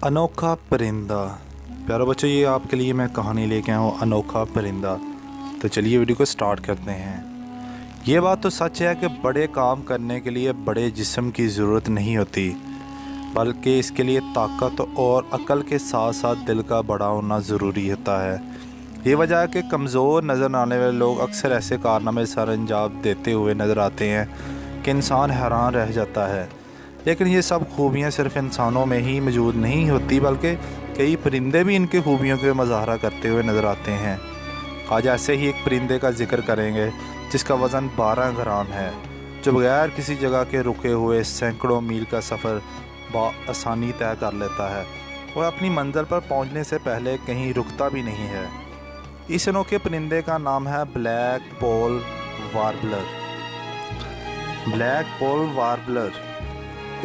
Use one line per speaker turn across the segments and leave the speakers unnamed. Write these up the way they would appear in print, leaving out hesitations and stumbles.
अनोखा परिंदा। प्यारे बच्चों, ये आपके लिए मैं कहानी लेके आया हूँ, अनोखा परिंदा। तो चलिए वीडियो को स्टार्ट करते हैं। ये बात तो सच है कि बड़े काम करने के लिए बड़े जिस्म की ज़रूरत नहीं होती, बल्कि इसके लिए ताकत और अक्ल के साथ साथ दिल का बड़ा होना ज़रूरी होता है। ये वजह है कि कमज़ोर नज़र आने वाले लोग अक्सर ऐसे कारनामे सर अंजाम देते हुए नज़र आते हैं कि इंसान हैरान रह जाता है। लेकिन ये सब खूबियाँ सिर्फ इंसानों में ही मौजूद नहीं होती, बल्कि कई परिंदे भी इनकी खूबियों के मुजाहरा करते हुए नज़र आते हैं। आज ऐसे ही एक परिंदे का जिक्र करेंगे जिसका वज़न 12 ग्राम है, जो बगैर किसी जगह के रुके हुए सैकड़ों मील का सफ़र आसानी तय कर लेता है और अपनी मंजिल पर पहुंचने से पहले कहीं रुकता भी नहीं है। इस अनोखे परिंदे का नाम है ब्लैक पोल वार्बलर। ब्लैक पोल वार्बलर।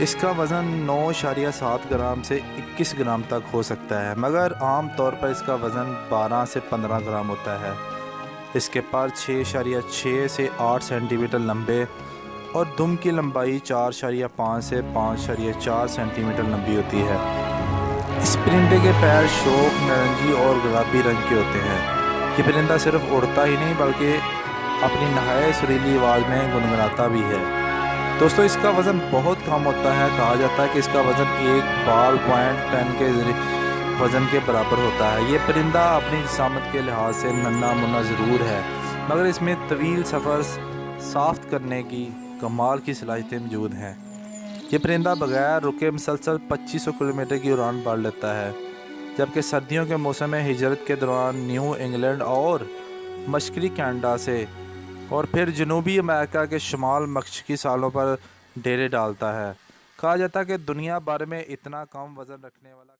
इसका वज़न 9.7 ग्राम से 21 ग्राम तक हो सकता है, मगर आम तौर पर इसका वज़न 12 से 15 ग्राम होता है। इसके पर 6.6 से 8 सेंटीमीटर लंबे और दुम की लंबाई 4.5 से 5.4 सेंटीमीटर लंबी होती है। इस परिंदे के पैर शोक नारंगी और गुलाबी रंग के होते हैं। ये परिंदा सिर्फ उड़ता ही नहीं, बल्कि अपनी नहायत सुरीली आवाज़ में गुनगुनाता भी है। दोस्तों, इसका वज़न बहुत कम होता है। कहा जाता है कि इसका वज़न एक बॉल पॉइंट पेन के वज़न के बराबर होता है। ये परिंदा अपनी जिसामत के लिहाज से नन्हा मुन्ना ज़रूर है, मगर इसमें तवील सफ़र साफ़्त करने की कमाल की सलाहियतें मौजूद हैं। ये परिंदा बगैर रुके मुसलसल 2500 किलोमीटर की उड़ान भर लेता है, जबकि सर्दियों के मौसम में हिजरत के दौरान न्यू इंग्लैंड और मशरक़ी कनाडा से और फिर जनूबी अमेरिका के शुमाल मशरक़ी सालों पर डेरे डालता है। कहा जाता है कि दुनिया भर में इतना कम वज़न रखने वाला